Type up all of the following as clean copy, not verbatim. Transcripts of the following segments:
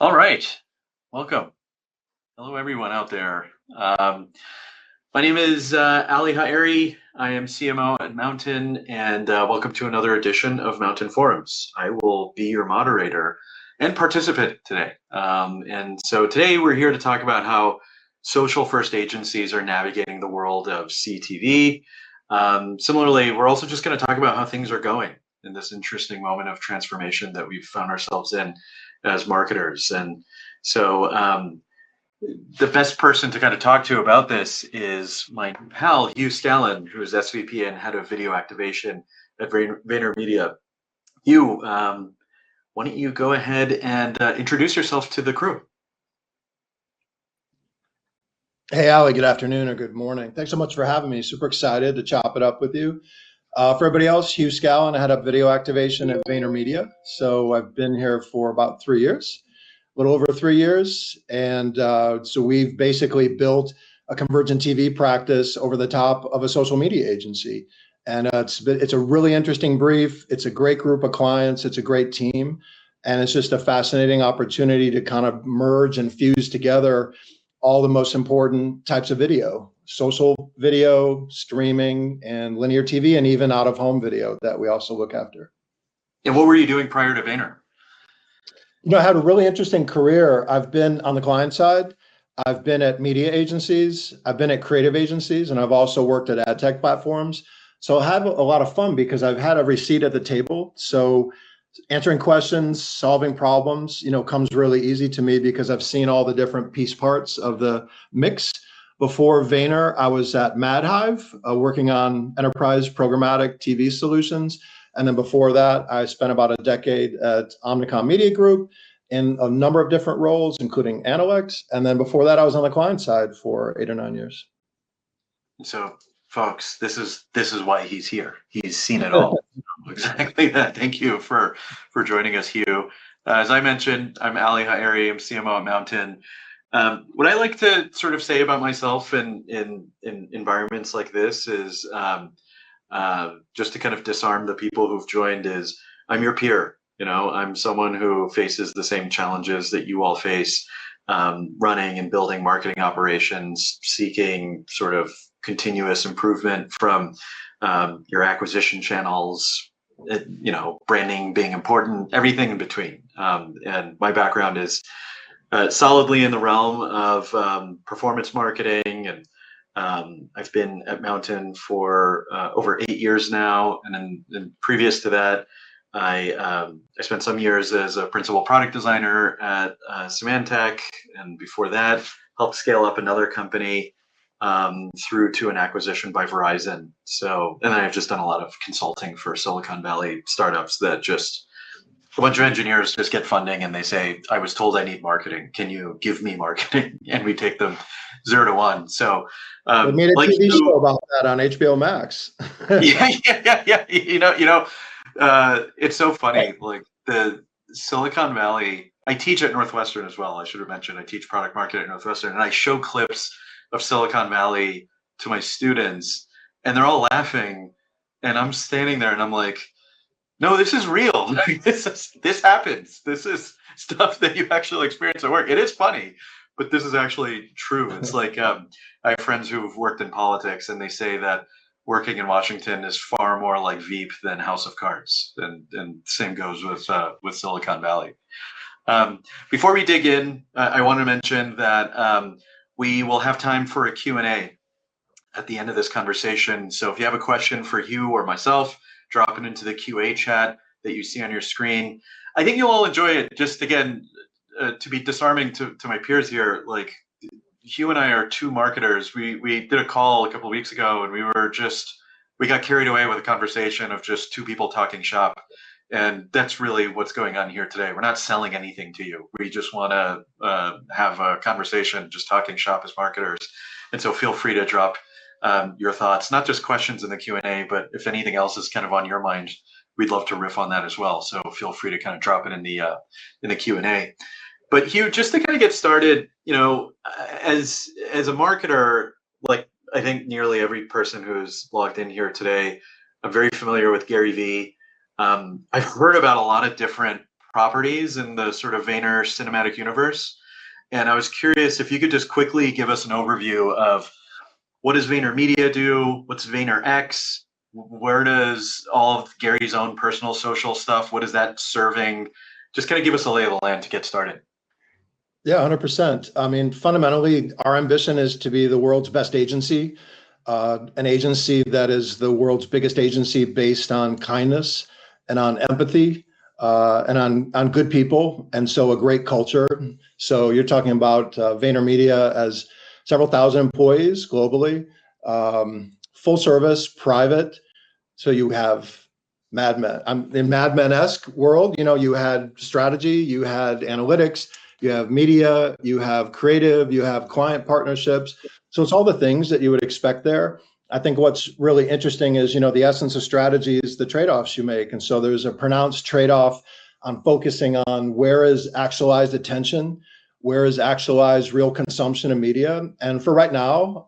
All right, welcome. Hello, everyone out there. My name is Haeri. I am CMO at Mountain, and welcome to another edition of Mountain Forums. I will be your moderator and participant today. And so today we're here to talk about how social first agencies are navigating the world of CTV. Similarly, we're also just going to talk about how things are going in this interesting moment of transformation that we've found ourselves in as marketers. And so the best person to kind of talk to about this is my pal, Hugh Scallon, who is SVP and Head of Video Activation at VaynerMedia. Hugh, why don't you go ahead and introduce yourself to the crew? Hey, Ali, good afternoon or good morning. Thanks so much for having me. Super excited to chop it up with you. For everybody else, Hugh Scallon, I head up video activation at VaynerMedia. So I've been here for about 3 years, a little over 3 years. And so we've basically built a convergent TV practice over the top of a social media agency. And it's a really interesting brief. It's a great group of clients. It's a great team. And it's just a fascinating opportunity to kind of merge and fuse together all the most important types of video: social video, streaming, and linear TV, and even out-of-home video that we also look after. And what were you doing prior to Vayner? You know, I had a really interesting career. I've been on the client side. I've been at media agencies. I've been at creative agencies, and I've also worked at ad tech platforms. So I have a lot of fun because I've had every seat at the table. So answering questions, solving problems, comes really easy to me because I've seen all the different piece parts of the mix. Before Vayner, I was at MadHive, working on enterprise programmatic TV solutions. And then before that, I spent about a decade at Omnicom Media Group in a number of different roles, including analytics. And then before that, I was on the client side for 8 or 9 years. So, folks, this is why he's here. He's seen it all. Exactly that. Thank you for joining us, Hugh. As I mentioned, I'm Ali Haeri. I'm CMO at Mountain. What I like to sort of say about myself in environments like this is just to kind of disarm the people who've joined is I'm your peer. I'm someone who faces the same challenges that you all face, running and building marketing operations, seeking sort of continuous improvement from your acquisition channels, branding being important, everything in between. And my background is solidly in the realm of performance marketing, and I've been at Mountain for over 8 years now. And then previous to that, I spent some years as a principal product designer at Symantec, and before that, helped scale up another company through to an acquisition by Verizon. So, and then I've just done a lot of consulting for Silicon Valley startups that just a bunch of engineers just get funding and they say, I was told I need marketing. Can you give me marketing? And we take them 0 to 1. So we made a TV show about that on HBO Max. yeah. It's so funny. Like the Silicon Valley, I teach at Northwestern as well. I should have mentioned I teach product marketing at Northwestern, and I show clips of Silicon Valley to my students, and they're all laughing, and I'm standing there and I'm like, no, this is real. This happens. This is stuff that you actually experience at work. It is funny, but this is actually true. It's like I have friends who've worked in politics, and they say that working in Washington is far more like Veep than House of Cards, and same goes with Silicon Valley. Before we dig in, I want to mention that we will have time for a Q&A at the end of this conversation. So if you have a question for Hugh or myself, drop it into the QA chat that you see on your screen. I think you'll all enjoy it. Just again, to be disarming to my peers here, like Hugh and I are two marketers. We did a call a couple of weeks ago, and we got carried away with a conversation of just two people talking shop. And that's really what's going on here today. We're not selling anything to you. We just want to have a conversation, just talking shop as marketers. And so feel free to drop your thoughts, not just questions in the Q&A, but if anything else is kind of on your mind, we'd love to riff on that as well. So feel free to kind of drop it in the Q&A. But Hugh, just to kind of get started, as a marketer, like I think nearly every person who's logged in here today, I'm very familiar with Gary Vee. I've heard about a lot of different properties in the sort of Vayner cinematic universe. And I was curious if you could just quickly give us an overview of what does VaynerMedia do? What's VaynerX? Where does all of Gary's own personal social stuff, what is that serving? Just kind of give us a lay of the land to get started. Yeah, 100%. I mean, fundamentally, our ambition is to be the world's best agency, an agency that is the world's biggest agency based on kindness and on empathy and on good people. And so a great culture. So you're talking about VaynerMedia as several thousand employees globally, full service, private. So you have Mad Men. In Mad Men-esque world, you know, you had strategy, you had analytics, you have media, you have creative, you have client partnerships. So it's all the things that you would expect there. I think what's really interesting is, you know, the essence of strategy is the trade-offs you make. And so there's a pronounced trade-off on focusing on where is actualized attention, where is actualized real consumption of media. And for right now,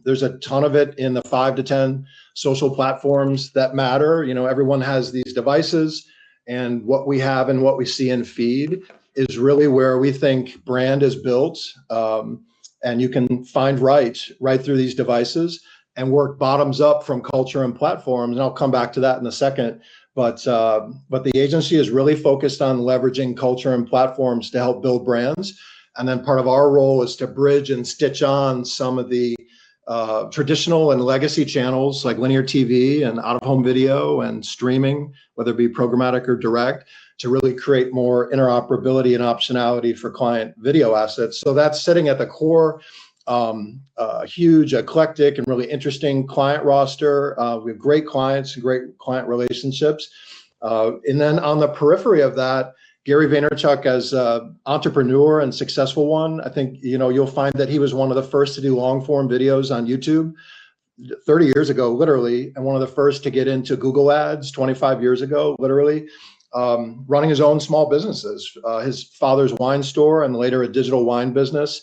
there's a ton of it in the 5 to 10 social platforms that matter. You know, everyone has these devices, and what we have and what we see in feed is really where we think brand is built. And you can find right through these devices and work bottoms up from culture and platforms. And I'll come back to that in a second. But the agency is really focused on leveraging culture and platforms to help build brands. And then part of our role is to bridge and stitch on some of the traditional and legacy channels like linear TV and out-of-home video and streaming, whether it be programmatic or direct, to really create more interoperability and optionality for client video assets. So that's sitting at the core, huge, eclectic, and really interesting client roster. We have great clients and great client relationships. And then on the periphery of that, Gary Vaynerchuk, as an entrepreneur and successful one, I think, you know, you'll find that he was one of the first to do long form videos on YouTube 30 years ago, literally, and one of the first to get into Google Ads 25 years ago, literally, running his own small businesses, his father's wine store and later a digital wine business.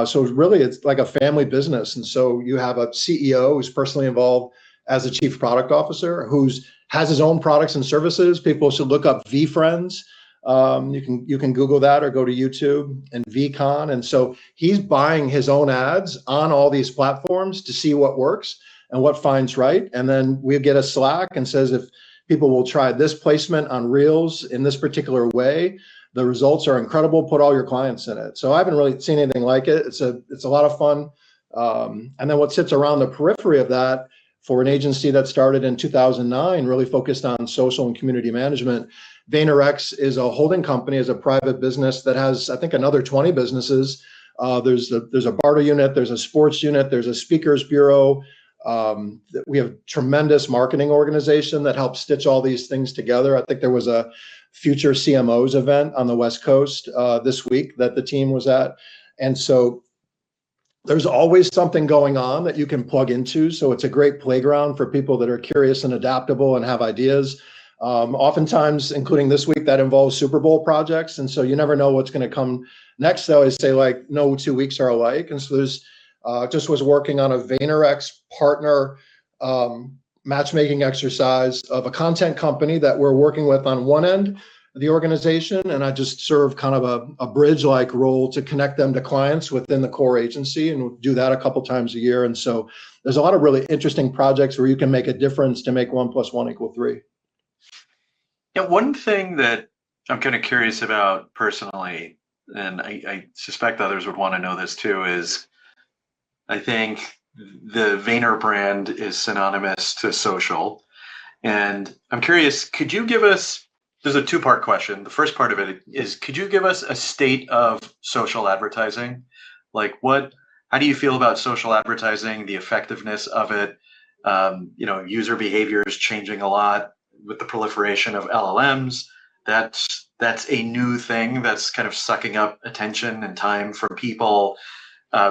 So really, it's like a family business. And so you have a CEO who's personally involved as a chief product officer, has his own products and services. People should look up VFriends. You can Google that or go to YouTube and VCon. And so he's buying his own ads on all these platforms to see what works and what finds right. And then we get a Slack and says, if people will try this placement on Reels in this particular way, the results are incredible. Put all your clients in it. So I haven't really seen anything like it. It's a lot of fun. And then what sits around the periphery of that for an agency that started in 2009, really focused on social and community management, VaynerX is a holding company, is a private business that has, I think, another 20 businesses. There's a barter unit, there's a sports unit, there's a speakers bureau. We have a tremendous marketing organization that helps stitch all these things together. I think there was a Future CMOs event on the West Coast this week that the team was at. And so there's always something going on that you can plug into. So it's a great playground for people that are curious and adaptable and have ideas. Oftentimes, including this week, that involves Super Bowl projects. And so you never know what's going to come next. They always say, like, no 2 weeks are alike. And so there's just was working on a VaynerX partner matchmaking exercise of a content company that we're working with on one end of the organization. And I just serve kind of a bridge-like role to connect them to clients within the core agency. And we'll do that a couple times a year. And so there's a lot of really interesting projects where you can make a difference to make 1 + 1 = 3. Yeah, one thing that I'm kind of curious about personally, and I suspect others would want to know this too, is I think the Vayner brand is synonymous to social. And I'm curious, could you give us, there's a two-part question. The first part of it is, could you give us a state of social advertising? Like how do you feel about social advertising, the effectiveness of it? User behavior is changing a lot with the proliferation of LLMs. That's a new thing that's kind of sucking up attention and time from people.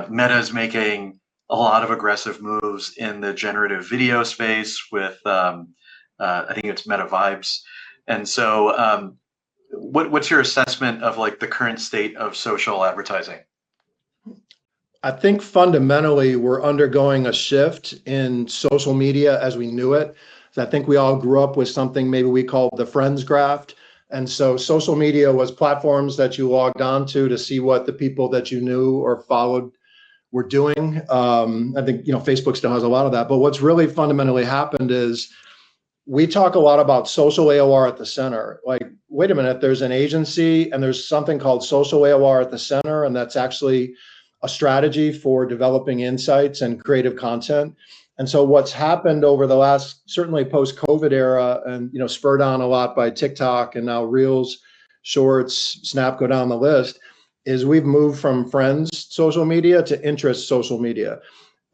Meta's making a lot of aggressive moves in the generative video space with, I think it's Meta Vibes. And so what's your assessment of like the current state of social advertising? I think fundamentally we're undergoing a shift in social media as we knew it. So I think we all grew up with something maybe we call the friends graph. And so social media was platforms that you logged on to see what the people that you knew or followed were doing. I think, Facebook still has a lot of that. But what's really fundamentally happened is we talk a lot about social AOR at the center. Like, wait a minute, there's an agency and there's something called social AOR at the center, and that's actually a strategy for developing insights and creative content. And so what's happened over the last, certainly post-COVID era, and spurred on a lot by TikTok and now Reels, Shorts, Snap, go down the list, is we've moved from friends social media to interest social media.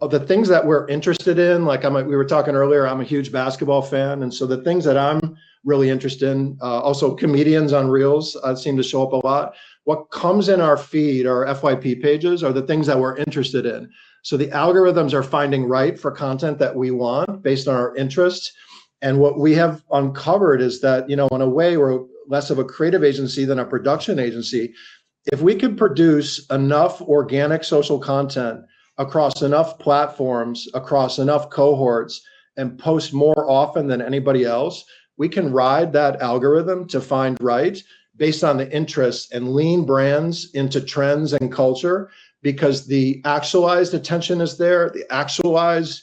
Of the things that we're interested in, like we were talking earlier, I'm a huge basketball fan. And so the things that I'm really interested in, also comedians on Reels seem to show up a lot. What comes in our feed, our FYP pages, are the things that we're interested in. So the algorithms are finding right for content that we want based on our interests. And what we have uncovered is that, in a way, we're less of a creative agency than a production agency. If we could produce enough organic social content across enough platforms, across enough cohorts, and post more often than anybody else, we can ride that algorithm to find right based on the interests and lean brands into trends and culture, because the actualized attention is there, the actualized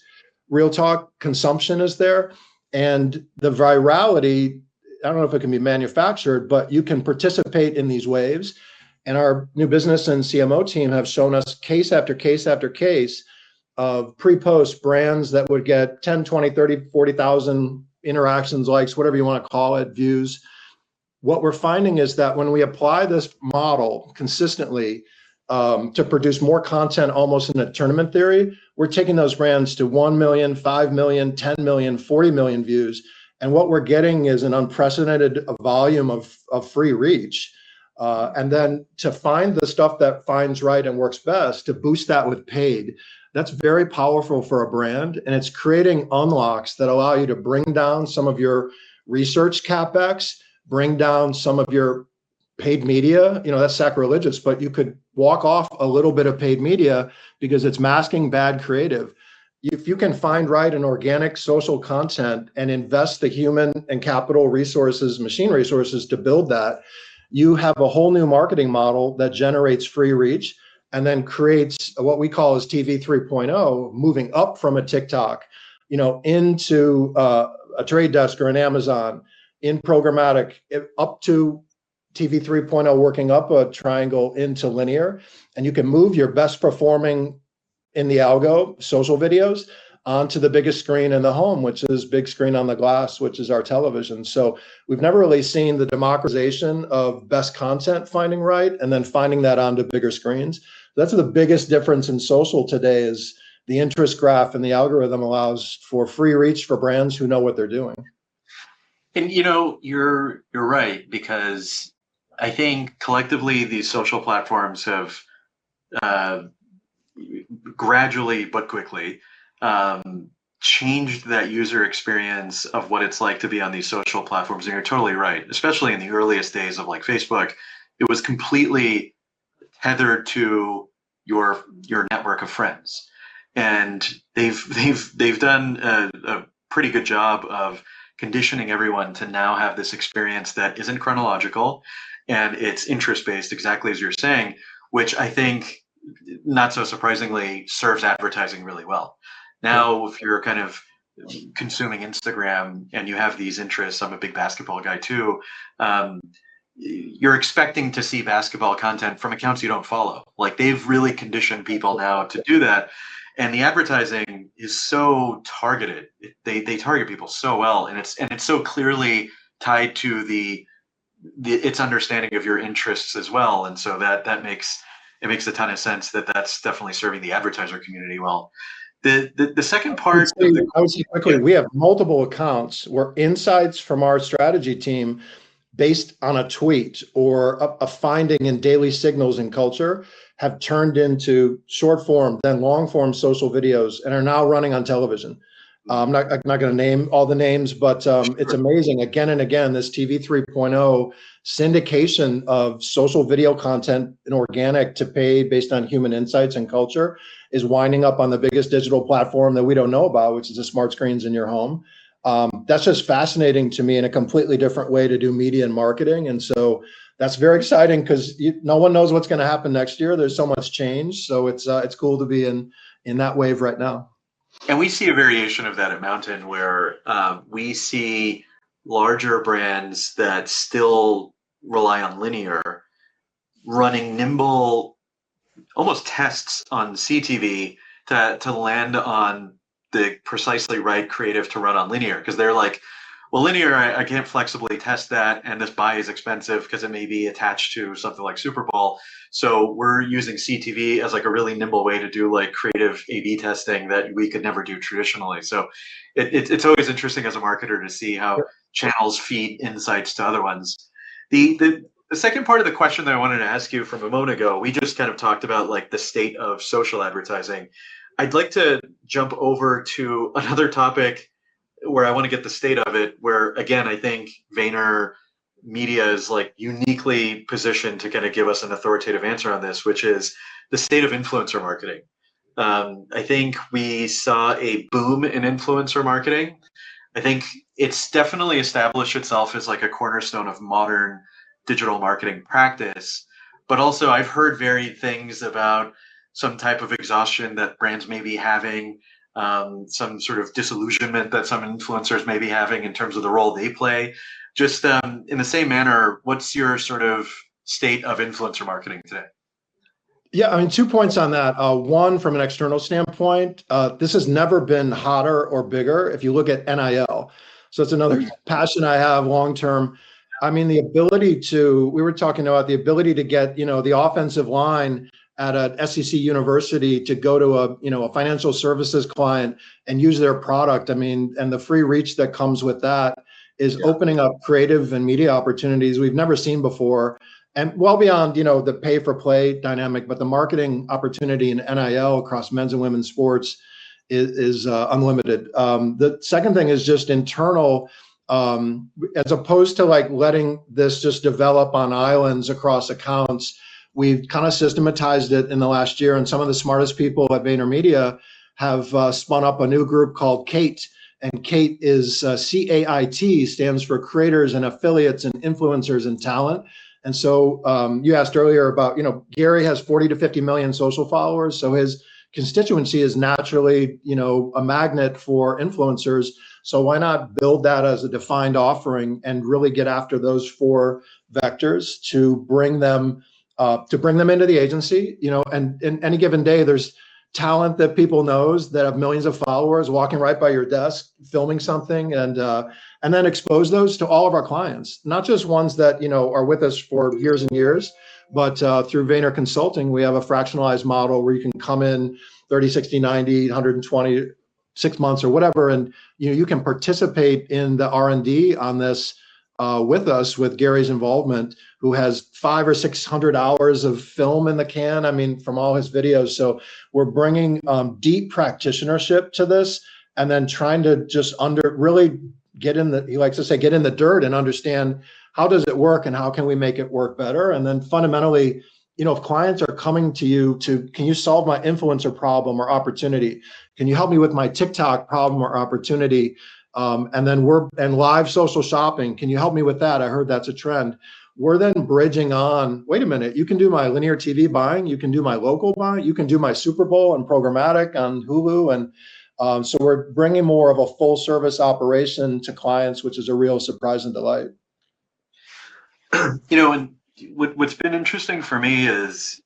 real talk consumption is there, and the virality, I don't know if it can be manufactured, but you can participate in these waves. And our new business and CMO team have shown us case after case after case of pre-post brands that would get 10, 20, 30, 40,000 interactions, likes, whatever you want to call it, views. What we're finding is that when we apply this model consistently to produce more content, almost in a tournament theory, we're taking those brands to 1 million, 5 million, 10 million, 40 million views. And what we're getting is an unprecedented volume of free reach. And then to find the stuff that finds right and works best, to boost that with paid, that's very powerful for a brand. And it's creating unlocks that allow you to bring down some of your research CapEx, bring down some of your paid media. That's sacrilegious, but you could walk off a little bit of paid media because it's masking bad creative. If you can find right and organic social content and invest the human and capital resources, machine resources to build that, you have a whole new marketing model that generates free reach and then creates what we call as TV 3.0, moving up from a TikTok, into a Trade Desk or an Amazon, in programmatic, up to TV 3.0, working up a triangle into linear. And you can move your best performing in the algo social videos onto the biggest screen in the home, which is big screen on the glass, which is our television. So we've never really seen the democratization of best content finding right and then finding that onto bigger screens. That's the biggest difference in social today, is the interest graph, and the algorithm allows for free reach for brands who know what they're doing. And you're right, because I think collectively these social platforms have gradually but quickly changed that user experience of what it's like to be on these social platforms. And you're totally right, especially in the earliest days of like Facebook, it was completely tethered to your network of friends, and they've done a pretty good job of conditioning everyone to now have this experience that isn't chronological and it's interest based, exactly as you're saying, which I think, not so surprisingly, serves advertising really well. Now, if you're kind of consuming Instagram and you have these interests, I'm a big basketball guy too, you're expecting to see basketball content from accounts you don't follow. Like, they've really conditioned people now to do that. And the advertising is so targeted. They target people so well, and it's so clearly tied to its understanding of your interests as well. And so that makes a ton of sense that's definitely serving the advertiser community well. The second part, I would say quickly, we have multiple accounts where insights from our strategy team, based on a tweet or a finding in daily signals in culture, have turned into short form, then long form social videos, and are now running on television. I'm not going to name all the names, but it's amazing. Again and again, this TV 3.0 syndication of social video content and organic to paid based on human insights and culture is winding up on the biggest digital platform that we don't know about, which is the smart screens in your home. That's just fascinating to me, in a completely different way to do media and marketing. And so that's very exciting, because no one knows what's going to happen next year. There's so much change. So it's cool to be in that wave right now. And we see a variation of that at Mountain, where we see larger brands that still rely on linear running nimble, almost tests on CTV to land on the precisely right creative to run on linear, because they're like, well, linear, I can't flexibly test that, and this buy is expensive because it may be attached to something like Super Bowl. So we're using CTV as like a really nimble way to do like creative A/B testing that we could never do traditionally. So it's always interesting as a marketer to see how channels feed insights to other ones. The second part of the question that I wanted to ask you from a moment ago, we just kind of talked about like the state of social advertising. I'd like to jump over to another topic where I want to get the state of it, where again, I think VaynerMedia is like uniquely positioned to kind of give us an authoritative answer on this, which is the state of influencer marketing. I think we saw a boom in influencer marketing. I think it's definitely established itself as like a cornerstone of modern digital marketing practice. But also I've heard varied things about some type of exhaustion that brands may be having, some sort of disillusionment that some influencers may be having in terms of the role they play. Just in the same manner, what's your sort of state of influencer marketing today? Yeah, I mean, 2 points on that. One, from an external standpoint, this has never been hotter or bigger if you look at NIL. So it's another passion I have long term. I mean, the ability to, we were talking about the ability to get, the offensive line at an SEC university to go to a financial services client and use their product. I mean, and the free reach that comes with that is opening up creative and media opportunities we've never seen before. And well beyond, the pay for play dynamic, but the marketing opportunity in NIL across men's and women's sports is unlimited. The second thing is just internal, as opposed to like letting this just develop on islands across accounts. We've kind of systematized it in the last year, and some of the smartest people at VaynerMedia have spun up a new group called CAIT. And CAIT is CAIT, stands for Creators and Affiliates and Influencers and Talent. And so you asked earlier about, Gary has 40 to 50 million social followers. So his constituency is naturally, a magnet for influencers. So why not build that as a defined offering and really get after those 4 vectors to bring them into the agency, and in any given day, there's talent that people knows that have millions of followers walking right by your desk, filming something, and then expose those to all of our clients, not just ones that, are with us for years and years, but through Vayner Consulting, we have a fractionalized model where you can come in 30, 60, 90, 120, 6 months or whatever, and you can participate in the R&D on this with us, with Gary's involvement, who has 500 or 600 hours of film in the can, I mean, from all his videos. So we're bringing deep practitionership to this, and then trying to just really get in he likes to say, get in the dirt and understand how does it work and how can we make it work better. And then fundamentally, if clients are coming to you can you solve my influencer problem or opportunity? Can you help me with my TikTok problem or opportunity? And then live social shopping. Can you help me with that? I heard that's a trend. We're then bridging on, wait a minute, you can do my linear TV buying, you can do my local buying, you can do my Super Bowl and programmatic on Hulu. And so we're bringing more of a full service operation to clients, which is a real surprise and delight. And what's been interesting for me is,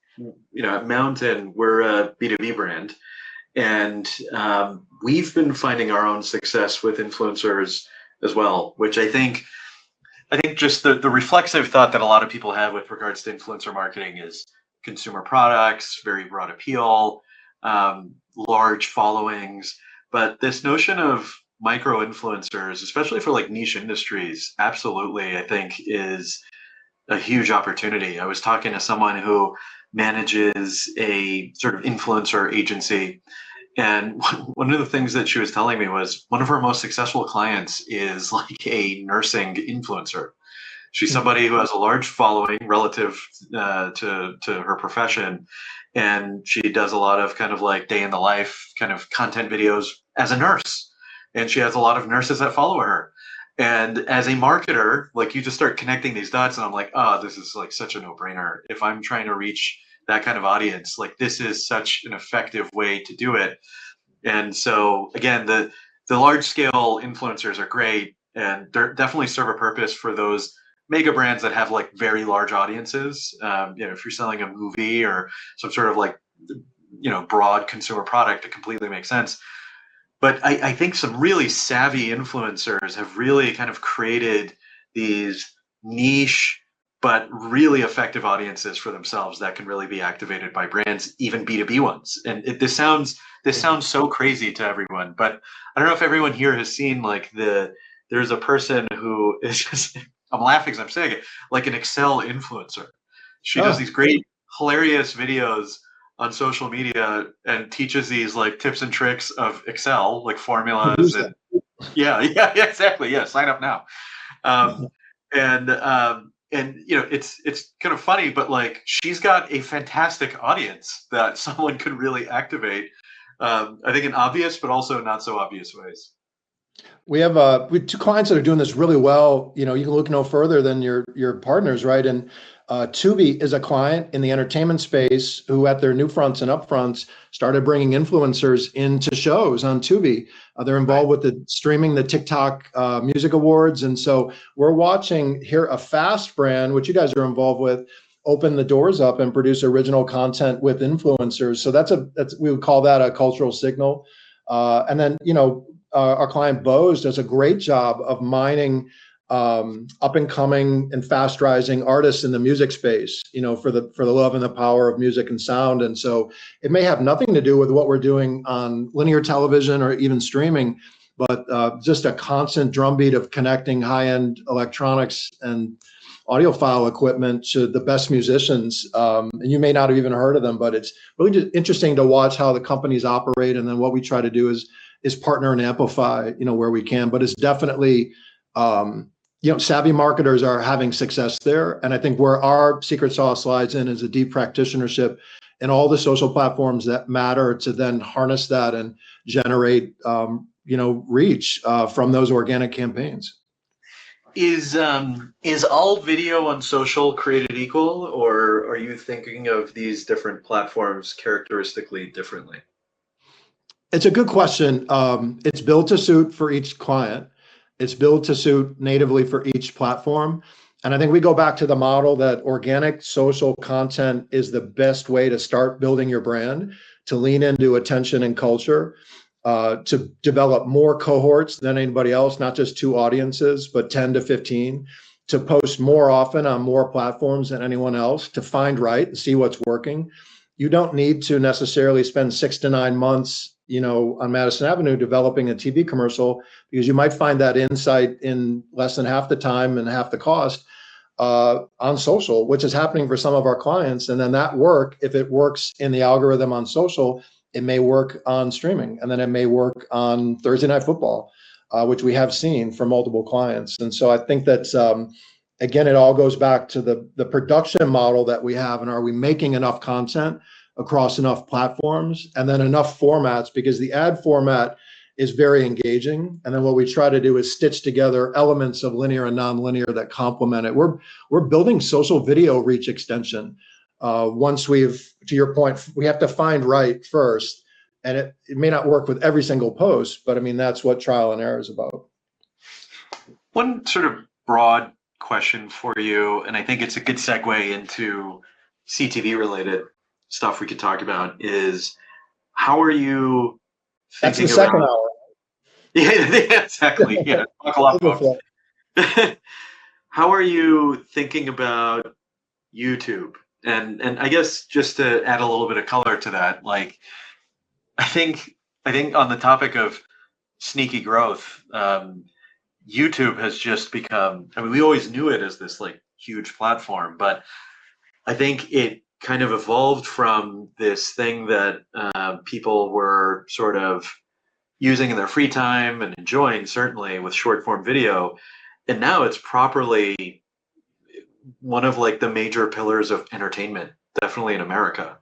at Mountain, we're a B2B brand. And we've been finding our own success with influencers as well, which I think just the reflexive thought that a lot of people have with regards to influencer marketing is consumer products, very broad appeal, large followings. But this notion of micro influencers, especially for like niche industries, absolutely, I think is a huge opportunity. I was talking to someone who manages a sort of influencer agency, and one of the things that she was telling me was one of her most successful clients is like a nursing influencer. She's somebody who has a large following relative to her profession, and she does a lot of kind of like day in the life kind of content videos as a nurse. and she has a lot of nurses that follow her. And as a marketer, like, you just start connecting these dots, and I'm like, oh, this is like such a no-brainer. If I'm trying to reach that kind of audience, like, this is such an effective way to do it. And so again, the large scale influencers are great, and they're definitely serve a purpose for those mega brands that have like very large audiences. If you're selling a movie or some sort of like, broad consumer product, it completely makes sense. But I think some really savvy influencers have really kind of created these niche but really effective audiences for themselves that can really be activated by brands, even B2B ones. And this sounds so crazy to everyone, but I don't know if everyone here has seen like there's a person who is just, I'm laughing as I'm saying it, like an Excel influencer. She does these great, hilarious videos on social media and teaches these like tips and tricks of Excel, like formulas and yeah, exactly. Yeah, sign up now. And it's kind of funny, but like, she's got a fantastic audience that someone could really activate. I think in obvious, but also not so obvious ways. We have two clients that are doing this really well. You can look no further than your partners, right? And Tubi is a client in the entertainment space who, at their new fronts and upfronts, started bringing influencers into shows on Tubi. They're involved with the streaming the TikTok Music Awards, and so we're watching here a fast brand, which you guys are involved with, open the doors up and produce original content with influencers. So that's we would call that a cultural signal. And then our client Bose does a great job of mining up and coming and fast rising artists in the music space, for the love and the power of music and sound. And so it may have nothing to do with what we're doing on linear television or even streaming, but just a constant drumbeat of connecting high-end electronics and audiophile equipment to the best musicians. And you may not have even heard of them, but it's really just interesting to watch how the companies operate. And then what we try to do is partner and amplify, where we can. But it's definitely, savvy marketers are having success there. And I think where our secret sauce lies in is a deep practitionership in all the social platforms that matter to then harness that and generate, reach from those organic campaigns. Is all video on social created equal, or are you thinking of these different platforms characteristically differently? It's a good question. It's built to suit for each client. It's built to suit natively for each platform. And I think we go back to the model that organic social content is the best way to start building your brand, to lean into attention and culture, to develop more cohorts than anybody else, not just 2 audiences, but 10 to 15, to post more often on more platforms than anyone else, to find right and see what's working. You don't need to necessarily spend 6 to 9 months, on Madison Avenue developing a TV commercial, because you might find that insight in less than half the time and half the cost on social, which is happening for some of our clients. And then that work, if it works in the algorithm on social, it may work on streaming, and then it may work on Thursday Night Football, which we have seen for multiple clients. And so I think that, again, it all goes back to the production model that we have, and are we making enough content across enough platforms and then enough formats, because the ad format is very engaging. And then what we try to do is stitch together elements of linear and nonlinear that complement it. We're building social video reach extension. Once to your point, we have to find right first, and it may not work with every single post, but I mean, that's what trial and error is about. One sort of broad question for you, and I think it's a good segue into CTV related stuff we could talk about, is how are you thinking That's the second about, hour. Yeah, exactly. Yeah, buckle up, folks. How are you thinking about YouTube? And I guess just to add a little bit of color to that, like, I think on the topic of sneaky growth, YouTube has just become, I mean, we always knew it as this like huge platform, but I think it kind of evolved from this thing that people were sort of using in their free time and enjoying, certainly with short form video. And now it's properly one of like the major pillars of entertainment, definitely in America.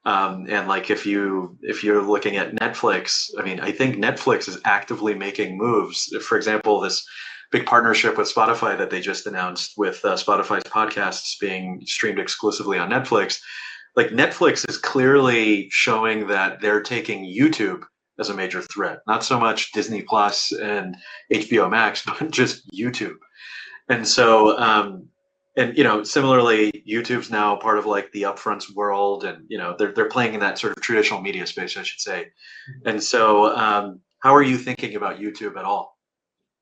And like if you're looking at Netflix, I mean, I think Netflix is actively making moves. For example, this big partnership with Spotify that they just announced with Spotify's podcasts being streamed exclusively on Netflix. Like Netflix is clearly showing that they're taking YouTube as a major threat, not so much Disney Plus and HBO Max, but just YouTube. And so, and similarly, YouTube's now part of like the upfronts world, and they're playing in that sort of traditional media space, I should say. And so, how are you thinking about YouTube at all?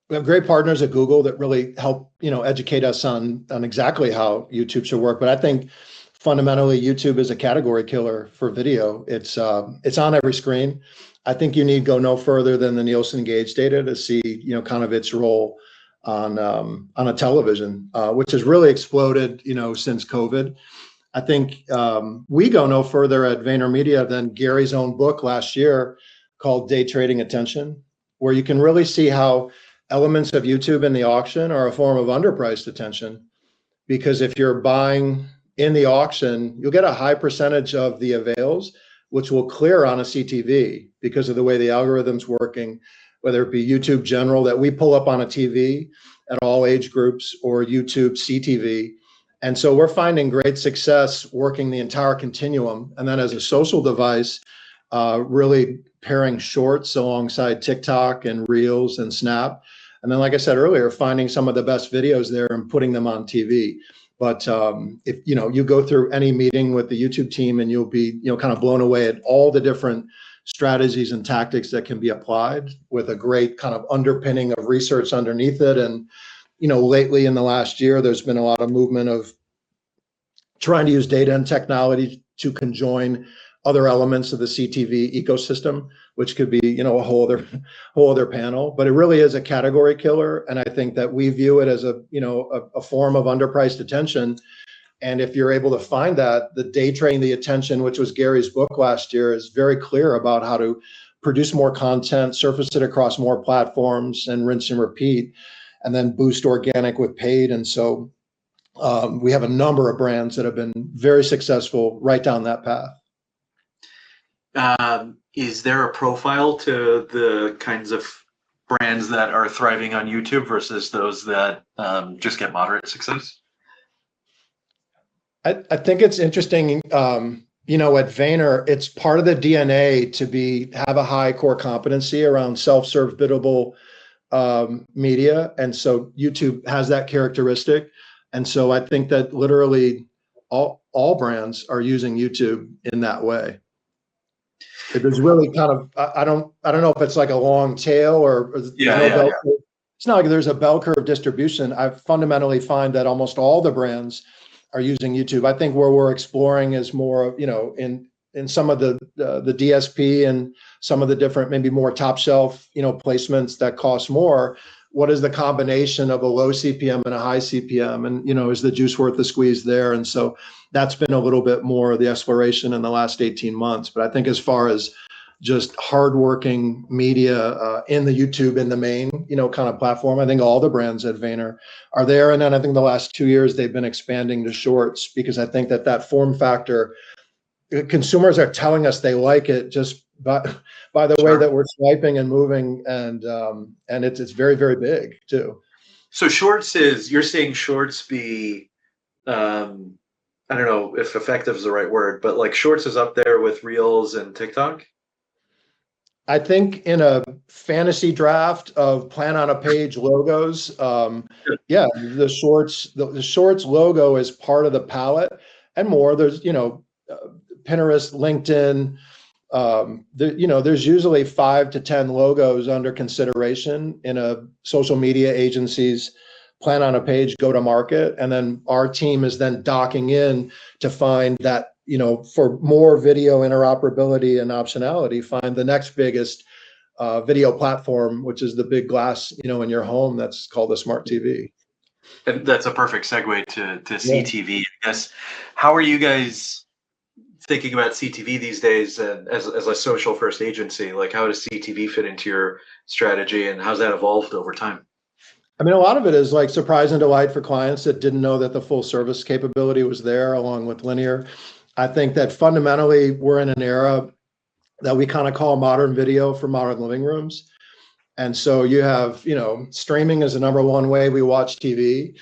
We have great partners at Google that really help, educate us on exactly how YouTube should work. But I think fundamentally, YouTube is a category killer for video. It's on every screen. I think you need go no further than the Nielsen Gauge data to see, kind of its role on a television, which has really exploded, since COVID. I think we go no further at VaynerMedia than Gary's own book last year called Day Trading Attention, where you can really see how elements of YouTube in the auction are a form of underpriced attention. Because if you're buying in the auction, you'll get a high percentage of the avails, which will clear on a CTV because of the way the algorithm's working, whether it be YouTube general that we pull up on a TV at all age groups or YouTube CTV. And so we're finding great success working the entire continuum. And then as a social device, really pairing shorts alongside TikTok and Reels and Snap. And then, like I said earlier, finding some of the best videos there and putting them on TV. But if you go through any meeting with the YouTube team, and you'll be kind of blown away at all the different strategies and tactics that can be applied with a great kind of underpinning of research underneath it. And lately in the last year, there's been a lot of movement of trying to use data and technology to conjoin other elements of the CTV ecosystem, which could be, a whole other panel. But it really is a category killer, and I think that we view it as a form of underpriced attention. And if you're able to find that, the day trading the attention, which was Gary's book last year, is very clear about how to produce more content, surface it across more platforms, and rinse and repeat, and then boost organic with paid. And so we have a number of brands that have been very successful right down that path. Is there a profile to the kinds of brands that are thriving on YouTube versus those that just get moderate success? I think it's interesting. At Vayner, it's part of the DNA to have a high core competency around self-serve biddable media, and so YouTube has that characteristic. And so I think that literally all brands are using YouTube in that way. There's really kind of I don't know if it's like a long tail or yeah. It's not like there's a bell curve distribution. I fundamentally find that almost all the brands are using YouTube. I think where we're exploring is more, in some of the DSP and some of the different, maybe more top shelf, placements that cost more. What is the combination of a low CPM and a high CPM? And, is the juice worth the squeeze there? And so that's been a little bit more of the exploration in the last 18 months. But I think as far as just hardworking media in the YouTube in the main, kind of platform, I think all the brands at Vayner are there. And then I think the last 2 years they've been expanding to shorts, because I think that form factor, consumers are telling us they like it just by the way that we're swiping and moving, and it's very, very big too. So you're saying shorts be, I don't know if effective is the right word, but like shorts is up there with Reels and TikTok? I think in a fantasy draft of plan on a page logos, the shorts logo is part of the palette, and more. There's Pinterest, LinkedIn. There's usually 5 to 10 logos under consideration in a social media agency's plan on a page go to market, and then our team is then docking in to find that, for more video interoperability and optionality, find the next biggest video platform, which is the big glass, in your home that's called a smart TV. And that's a perfect segue to CTV. I guess, how are you guys thinking about CTV these days, and as a social first agency? Like, how does CTV fit into your strategy, and how's that evolved over time? I mean, a lot of it is like surprise and delight for clients that didn't know that the full service capability was there along with linear. I think that fundamentally we're in an era that we kind of call modern video for modern living rooms. And so you have, streaming is the number one way we watch TV,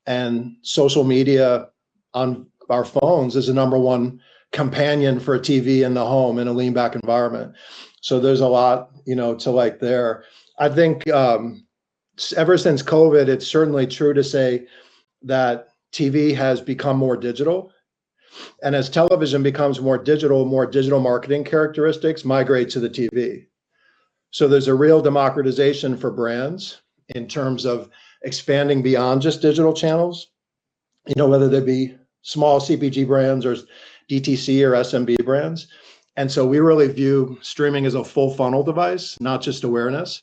and social media on our phones is the number one companion for a TV in the home in a lean back environment. So there's a lot, to like there. I think ever since COVID, it's certainly true to say that TV has become more digital. And as television becomes more digital marketing characteristics migrate to the TV. So there's a real democratization for brands in terms of expanding beyond just digital channels, whether they be small CPG brands or DTC or SMB brands. And so we really view streaming as a full funnel device, not just awareness,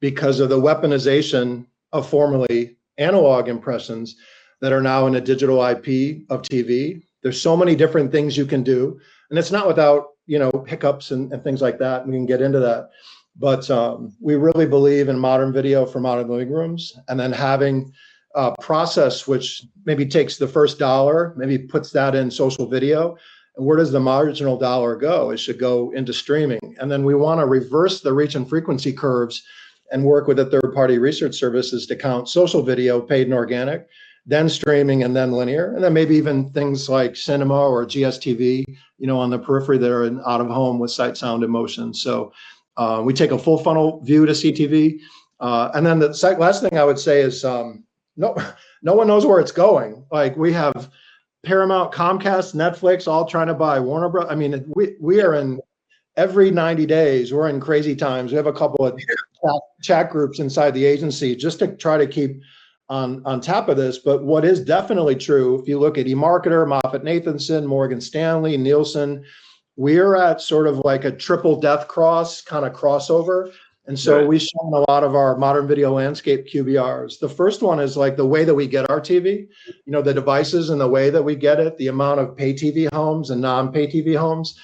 because of the weaponization of formerly analog impressions that are now in a digital IP of TV. There's so many different things you can do, and it's not without, hiccups and things like that. We can get into that. But we really believe in modern video for modern living rooms, and then having a process which maybe takes the first dollar, maybe puts that in social video. And where does the marginal dollar go? It should go into streaming. And then we want to reverse the reach and frequency curves and work with a third-party research services to count social video, paid and organic, then streaming, and then linear, and then maybe even things like cinema or GSTV, on the periphery that are in out of home with sight, sound, and motion. So we take a full funnel view to CTV. And then the last thing I would say is no one knows where it's going. Like we have Paramount, Comcast, Netflix, all trying to buy Warner Bros. I mean, we are in every 90 days, we're in crazy times. We have a couple of chat groups inside the agency just to try to keep on top of this. But what is definitely true, if you look at eMarketer, MoffettNathanson, Morgan Stanley, Nielsen, we're at sort of like a triple death cross kind of crossover. And so Right. we've shown a lot of our modern video landscape QBRs. The first one is like the way that we get our TV, the devices and the way that we get it, the amount of pay TV homes and non-pay TV homes.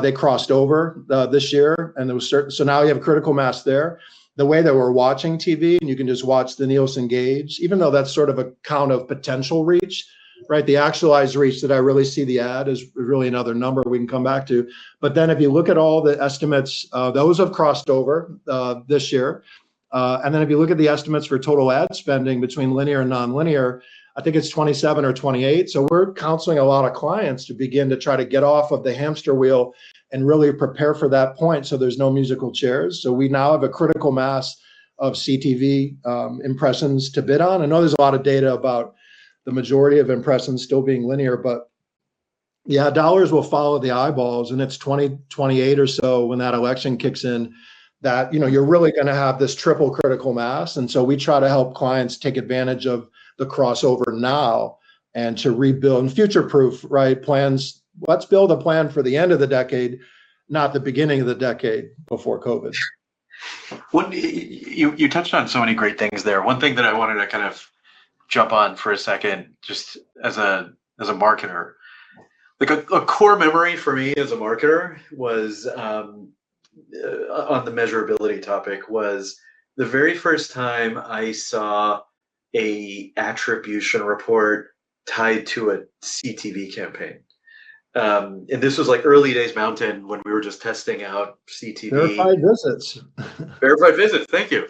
They crossed over this year, and there was so now you have critical mass there. The way that we're watching TV, and you can just watch the Nielsen gauge, even though that's sort of a count of potential reach, right? The actualized reach that I really see the ad is really another number we can come back to. But then if you look at all the estimates, those have crossed over this year. And then if you look at the estimates for total ad spending between linear and nonlinear, I think it's 27 or 28. So we're counseling a lot of clients to begin to try to get off of the hamster wheel and really prepare for that point so there's no musical chairs. So we now have a critical mass of CTV impressions to bid on. I know there's a lot of data about the majority of impressions still being linear, but yeah, dollars will follow the eyeballs, and it's 2028 or so when that election kicks in that, you're really going to have this triple critical mass. And so we try to help clients take advantage of the crossover now and to rebuild and future-proof, right? Plans. Let's build a plan for the end of the decade, not the beginning of the decade before COVID. You touched on so many great things there. One thing that I wanted to kind of jump on for a second, just as a marketer, like a core memory for me as a marketer was on the measurability topic was the very first time I saw a attribution report tied to a CTV campaign. And this was like early days Mountain when we were just testing out CTV. Verified visits. Verified visits. Thank you.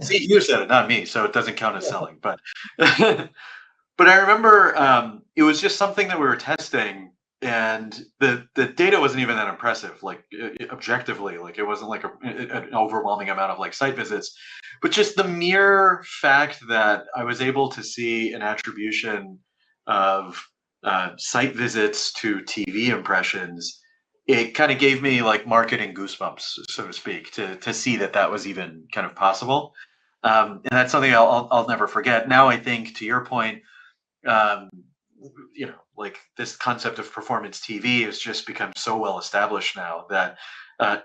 See, you said it, not me, so it doesn't count as selling. But but I remember it was just something that we were testing, and the data wasn't even that impressive. Like objectively, like it wasn't like an overwhelming amount of like site visits, but just the mere fact that I was able to see an attribution of site visits to TV impressions, it kind of gave me like marketing goosebumps, so to speak, to see that was even kind of possible. And that's something I'll never forget. Now I think, to your point, like this concept of performance TV has just become so well established now that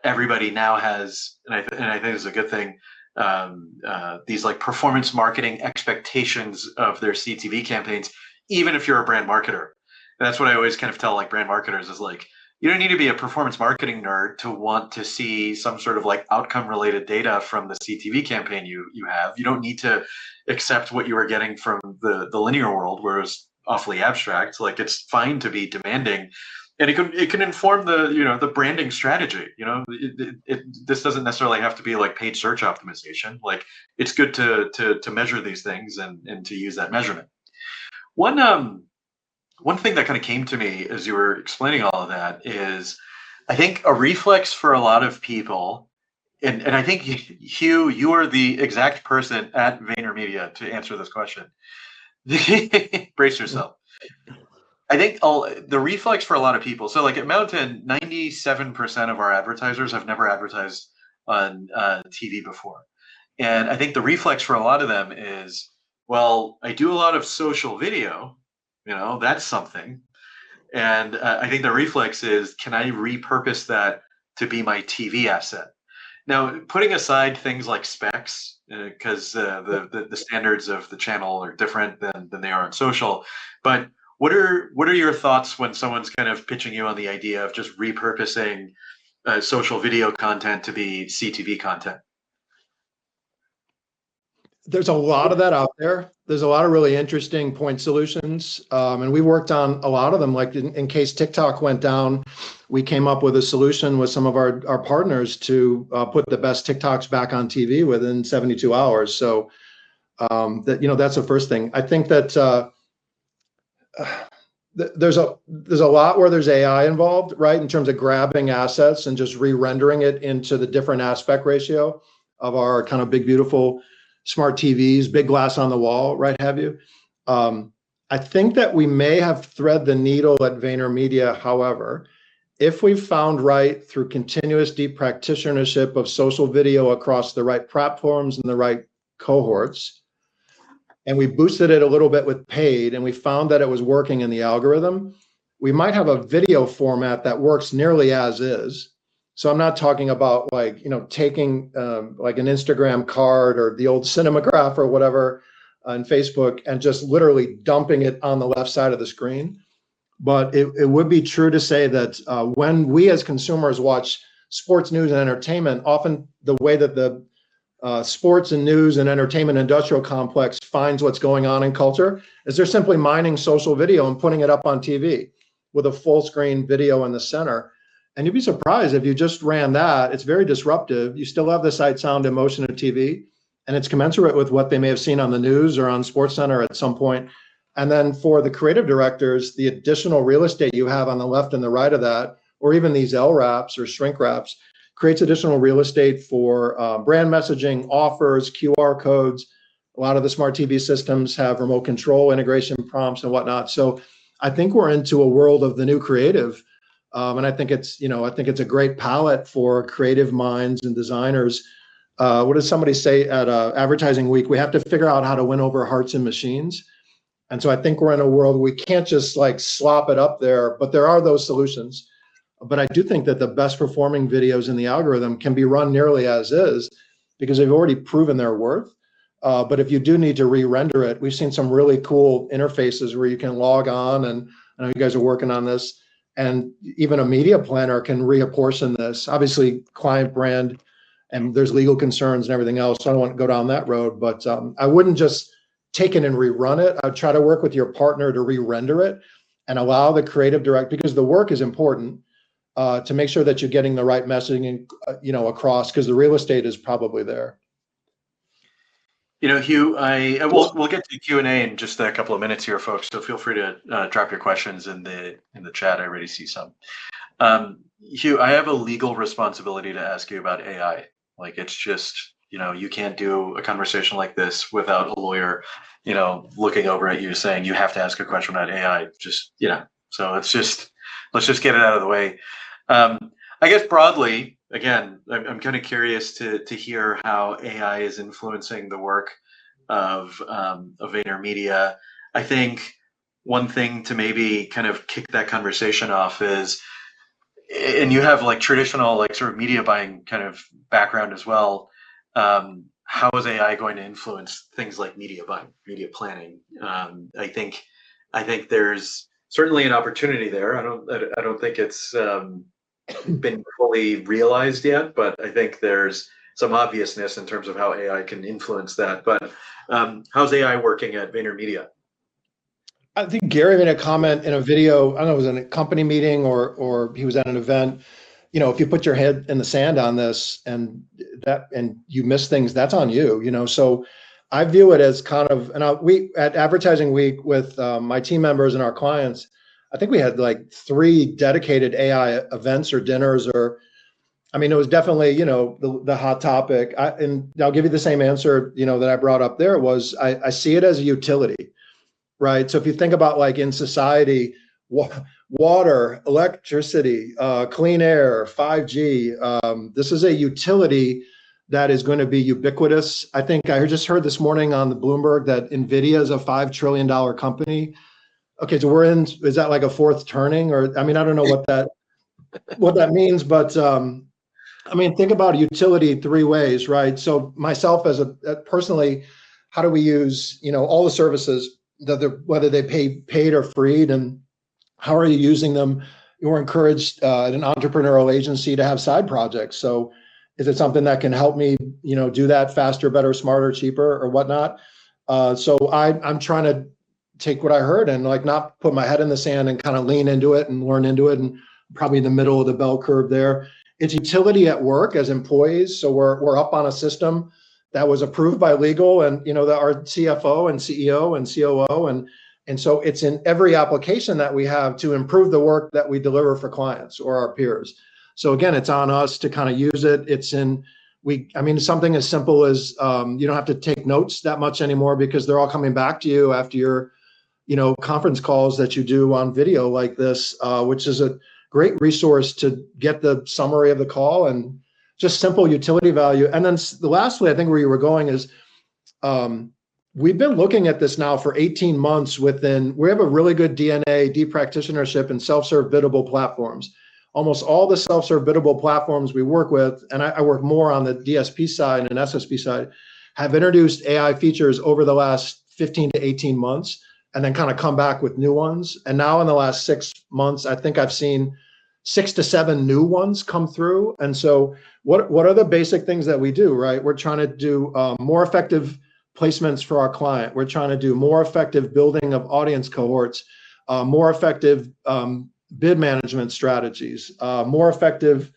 everybody now has, and I think this is a good thing, these like performance marketing expectations of their CTV campaigns, even if you're a brand marketer. And that's what I always kind of tell like brand marketers is like, you don't need to be a performance marketing nerd to want to see some sort of like outcome related data from the CTV campaign you have. You don't need to accept what you are getting from the linear world, whereas awfully abstract. Like it's fine to be demanding, and it can inform the the branding strategy. This doesn't necessarily have to be like paid search optimization. Like it's good to measure these things and to use that measurement. One thing that kind of came to me as you were explaining all of that is, I think a reflex for a lot of people, and I think Hugh, you are the exact person at VaynerMedia to answer this question. Brace yourself. I think the reflex for a lot of people. So, like at Mountain, 97% of our advertisers have never advertised on TV before, and I think the reflex for a lot of them is, well, I do a lot of social video. That's something. And I think the reflex is, can I repurpose that to be my TV asset? Now, putting aside things like specs, because the standards of the channel are different than they are on social, but what are your thoughts when someone's kind of pitching you on the idea of just repurposing social video content to be CTV content? There's a lot of that out there. There's a lot of really interesting point solutions. And we worked on a lot of them. Like in case TikTok went down, we came up with a solution with some of our partners to put the best TikToks back on TV within 72 hours. So that's the first thing. I think that there's a lot where there's AI involved, right? In terms of grabbing assets and just re-rendering it into the different aspect ratio of our kind of big, beautiful smart TVs, big glass on the wall, right? Have you? I think that we may have thread the needle at VaynerMedia. However, if we found right through continuous deep practitionership of social video across the right platforms and the right cohorts, and we boosted it a little bit with paid, and we found that it was working in the algorithm, we might have a video format that works nearly as is. So I'm not talking about like, taking like an Instagram card or the old Cinemagraph or whatever on Facebook and just literally dumping it on the left side of the screen. But it would be true to say that when we as consumers watch sports, news, and entertainment, often the way that the sports and news and entertainment industrial complex finds what's going on in culture is they're simply mining social video and putting it up on TV with a full screen video in the center. And you'd be surprised if you just ran that. It's very disruptive. You still have the sight, sound, and motion of TV, and it's commensurate with what they may have seen on the news or on SportsCenter at some point. And then for the creative directors, the additional real estate you have on the left and the right of that, or even these L wraps or shrink wraps, creates additional real estate for brand messaging, offers, QR codes. A lot of the smart TV systems have remote control integration prompts and whatnot. So I think we're into a world of the new creative. And I think it's a great palette for creative minds and designers. What does somebody say at Advertising Week? We have to figure out how to win over hearts and machines. And so I think we're in a world we can't just like slop it up there, but there are those solutions. But I do think that the best performing videos in the algorithm can be run nearly as is because they've already proven their worth. But if you do need to re-render it, we've seen some really cool interfaces where you can log on, and I know you guys are working on this. And even a media planner can reapportion this. Obviously, client brand, and there's legal concerns and everything else. So I don't want to go down that road, but I wouldn't just take it and rerun it. I'd try to work with your partner to re-render it and allow the creative direct, because the work is important, to make sure that you're getting the right messaging, across, because the real estate is probably there. Hugh, we'll get to Q&A in just a couple of minutes here, folks. So feel free to drop your questions in the chat. I already see some. Hugh, I have a legal responsibility to ask you about AI. Like it's just, you can't do a conversation like this without a lawyer, looking over at you saying you have to ask a question about AI. Just, so let's just get it out of the way. I guess broadly, again, I'm kind of curious to hear how AI is influencing the work of VaynerMedia. I think one thing to maybe kind of kick that conversation off is, and you have like traditional like sort of media buying kind of background as well. How is AI going to influence things like media buying, media planning? I think there's certainly an opportunity there. I don't think it's been fully realized yet, but I think there's some obviousness in terms of how AI can influence that. But how's AI working at VaynerMedia? I think Gary made a comment in a video. I don't know, it was in a company meeting or he was at an event. You know, if you put your head in the sand on this and you miss things, that's on you. You know, so I view it as kind of, and we at Advertising Week with my team members and our clients, I think we had like 3 dedicated AI events or dinners or, I mean, it was definitely, you know, the hot topic. And I'll give you the same answer, you know, that I brought up there was I see it as a utility, right? So if you think about like in society, water, electricity, clean air, 5G, this is a utility that is going to be ubiquitous. I think I just heard this morning on the Bloomberg that NVIDIA is a $5 trillion company. Okay, so is that like a fourth turning? Or, I mean, I don't know what that means, but I mean, think about utility 3 ways, right? So myself personally, how do we use, you know, all the services that whether they paid or freed, and how are you using them? You're encouraged at an entrepreneurial agency to have side projects. So is it something that can help me, you know, do that faster, better, smarter, cheaper, or whatnot? So I'm trying to take what I heard and like not put my head in the sand and kind of lean into it and learn into it, and probably in the middle of the bell curve there. It's utility at work as employees. So we're up on a system that was approved by legal and, you know, our CFO and CEO and COO. And so it's in every application that we have to improve the work that we deliver for clients or our peers. So again, it's on us to kind of use it. I mean, something as simple as you don't have to take notes that much anymore because they're all coming back to you after your, you know, conference calls that you do on video like this, which is a great resource to get the summary of the call and just simple utility value. And then lastly, I think where you were going is we've been looking at this now for 18 months we have a really good DNA, deep practitionership in self-serve biddable platforms. Almost all the self-serve biddable platforms we work with, and I work more on the DSP side and SSP side, have introduced AI features over the last 15 to 18 months and then kind of come back with new ones. And now in the last 6 months, I think I've seen 6 to 7 new ones come through. And so what are the basic things that we do, right? We're trying to do more effective placements for our client. We're trying to do more effective building of audience cohorts, more effective bid management strategies, more effective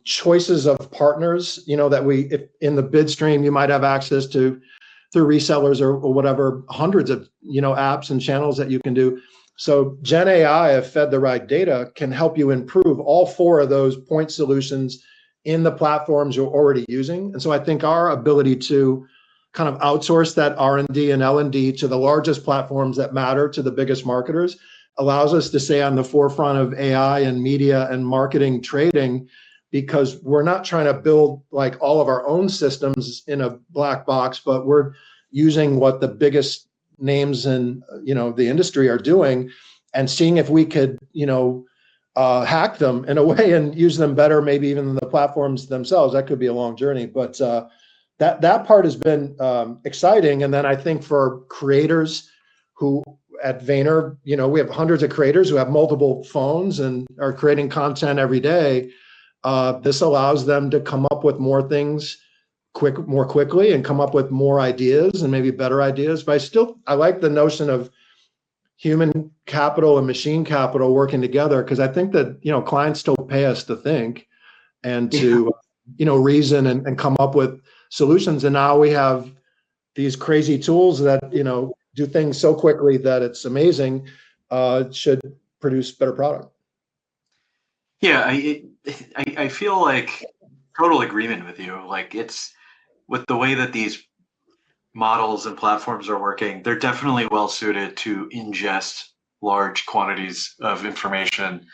choices of partners, you know, that if in the bid stream, you might have access to through resellers or whatever, hundreds of, you know, apps and channels that you can do. So Gen AI, if fed the right data, can help you improve all 4 of those point solutions in the platforms you're already using. And so I think our ability to kind of outsource that R&D and L&D to the largest platforms that matter to the biggest marketers allows us to stay on the forefront of AI and media and marketing trading, because we're not trying to build like all of our own systems in a black box, but we're using what the biggest names in, you know, the industry are doing and seeing if we could, you know, hack them in a way and use them better, maybe even than the platforms themselves. That could be a long journey, but that part has been exciting. And then I think for creators who at Vayner, you know, we have hundreds of creators who have multiple phones and are creating content every day. This allows them to come up with more things more quickly and come up with more ideas and maybe better ideas. But I like the notion of human capital and machine capital working together, because I think that, you know, clients still pay us to think and to, you know, reason and come up with solutions. And now we have these crazy tools that, you know, do things so quickly that it's amazing. Should produce better product. Yeah, I feel like total agreement with you. Like, it's with the way that these models and platforms are working, they're definitely well suited to ingest large quantities of information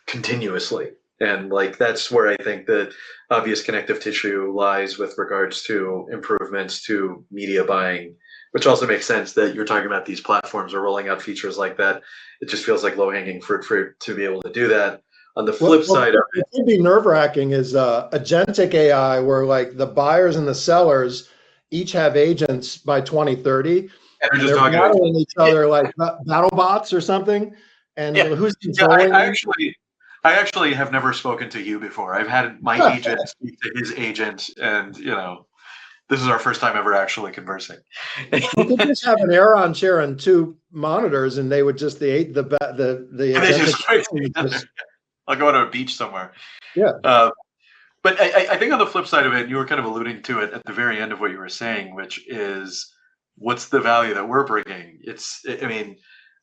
continuously. And like, that's where I think the obvious connective tissue lies with regards to improvements to media buying, which also makes sense that you're talking about these platforms are rolling out features like that. It just feels like low-hanging fruit to be able to do that. On the flip side of it, what can be nerve-wracking is agentic AI, where like the buyers and the sellers each have agents by 2030. and They're battling each other like battle bots or something. And who's controlling them? I actually have never spoken to you before. I've had my agent speak to his agent, and you know, this is our first time ever actually conversing. You could just have an Aeron chair and two monitors, and they would just the And it's just right together. I'll go to a beach somewhere. Yeah. But I think on the flip side of it, you were kind of alluding to it at the very end of what you were saying, which is what's the value that we're bringing? I mean,